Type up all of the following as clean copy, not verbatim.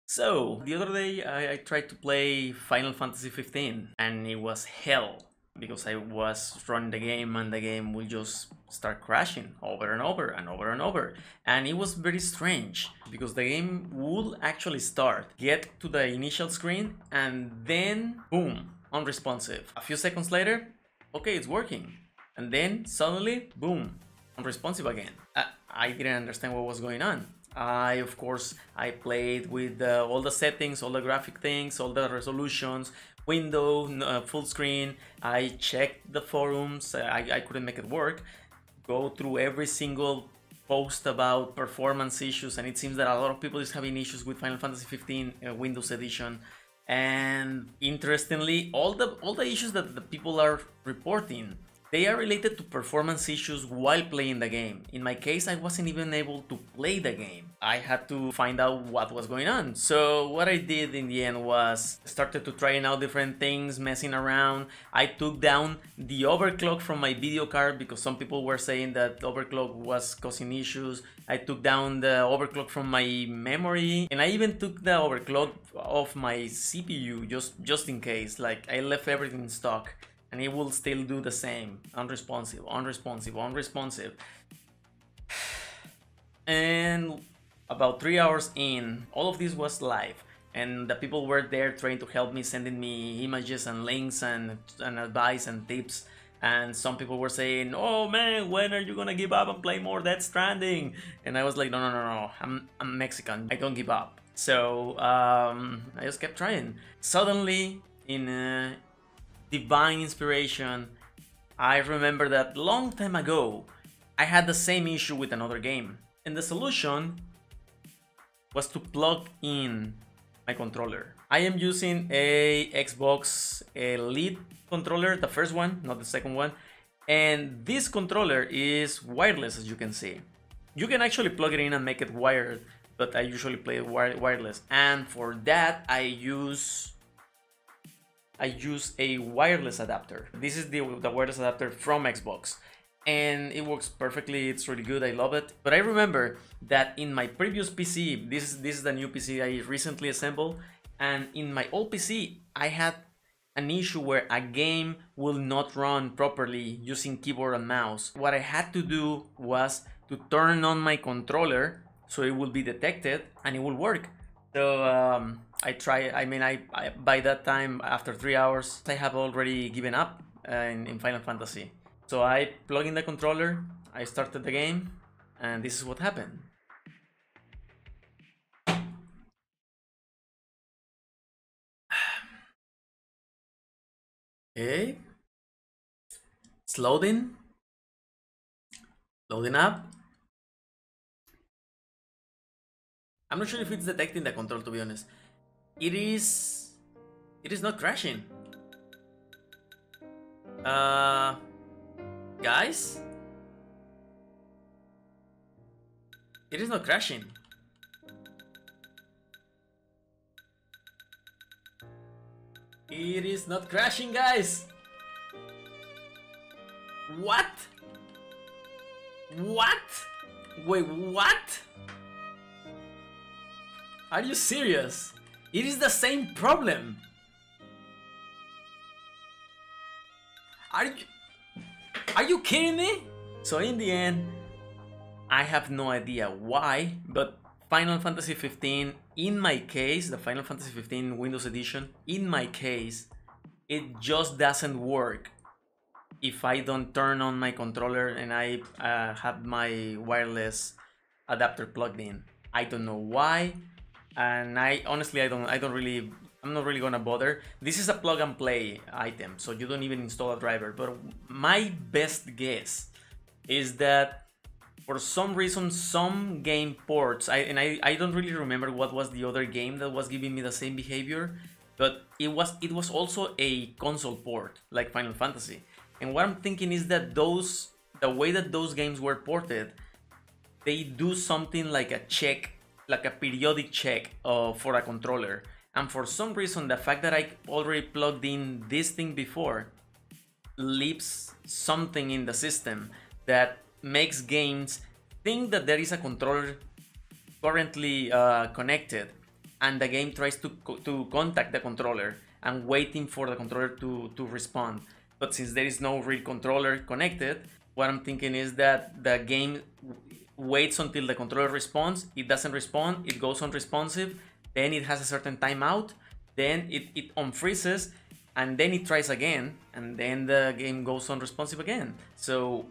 So, the other day I tried to play Final Fantasy 15 and it was hell because I was running the game and the game will just start crashing over and over and over and over. And it was very strange because the game would actually start, get to the initial screen, and then boom, unresponsive. A few seconds later, okay, it's working. And then suddenly, boom, unresponsive again. I didn't understand what was going on. Of course, I played with all the settings, all the graphic things, all the resolutions, window, full screen. I checked the forums, I couldn't make it work. Go through every single post about performance issues, and it seems that a lot of people is having issues with Final Fantasy 15 Windows Edition. And interestingly, all the issues that the people are reporting, they are related to performance issues while playing the game. In my case, I wasn't even able to play the game. I had to find out what was going on. So what I did in the end was started to trying out different things, messing around. I took down the overclock from my video card because some people were saying that overclock was causing issues. I took down the overclock from my memory, and I even took the overclock of my CPU just in case. Like, I left everything in stock. And it will still do the same. Unresponsive, unresponsive, unresponsive. And about 3 hours in, all of this was live. And the people were there trying to help me, sending me images and links and advice and tips. And some people were saying, oh man, when are you gonna give up and play more Death Stranding? And I was like, no, I'm Mexican, I don't give up. So I just kept trying. Suddenly, in divine inspiration, I remember that long time ago I had the same issue with another game, and the solution was to plug in my controller. I am using a Xbox Elite controller, the first one, not the second one, and this controller is wireless, as you can see. You can actually plug it in and make it wired, but I usually play it wireless, and for that I use a wireless adapter. This is the wireless adapter from Xbox, and it works perfectly. It's really good, I love it. But I remember that in my previous PC, this is the new PC I recently assembled, and in my old PC I had an issue where a game will not run properly using keyboard and mouse. What I had to do was to turn on my controller so it will be detected and it will work. So I by that time, after 3 hours, I have already given up in Final Fantasy. So I plug in the controller, I started the game, and this is what happened. Okay, it's loading up. I'm not sure if it's detecting the control, to be honest. It is not crashing. Guys? It is not crashing. It is not crashing, guys. What? What? Wait, what? Are you serious? It is the same problem. Are you kidding me? So in the end, I have no idea why, but Final Fantasy 15, in my case, the Final Fantasy 15 Windows Edition, in my case, it just doesn't work if I don't turn on my controller and I have my wireless adapter plugged in. I don't know why. And I'm not really gonna bother. This is a plug and play item, so you don't even install a driver. But my best guess is that for some reason, some game ports, I don't really remember what was the other game that was giving me the same behavior, but it was also a console port, like Final Fantasy. And what I'm thinking is that the way that those games were ported, they do something like a check, like a periodic check for a controller. And for some reason, the fact that I already plugged in this thing before leaves something in the system that makes games think that there is a controller currently connected, and the game tries to contact the controller and waiting for the controller to respond. But since there is no real controller connected, what I'm thinking is that the game waits until the controller responds. It doesn't respond, it goes unresponsive, then it has a certain timeout, then it unfreezes, and then it tries again, and then the game goes unresponsive again. So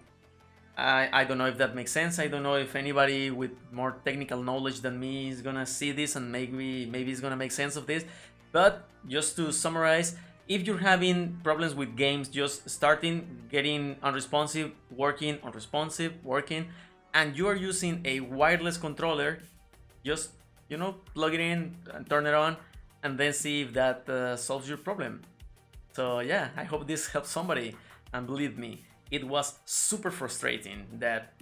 I don't know if that makes sense. I don't know if anybody with more technical knowledge than me is gonna see this and maybe it's gonna make sense of this. But just to summarize, if you're having problems with games just starting, getting unresponsive, working, unresponsive, working, and you are using a wireless controller, just, you know, plug it in and turn it on, and then see if that solves your problem. So yeah, I hope this helps somebody, and believe me, it was super frustrating that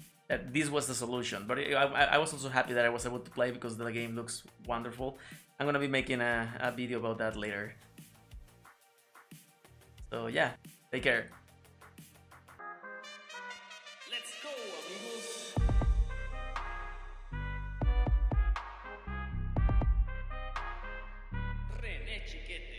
this was the solution. But I was also happy that I was able to play because the game looks wonderful. I'm gonna be making a video about that later. So yeah, take care. Let's go, amigos. René Chiquete.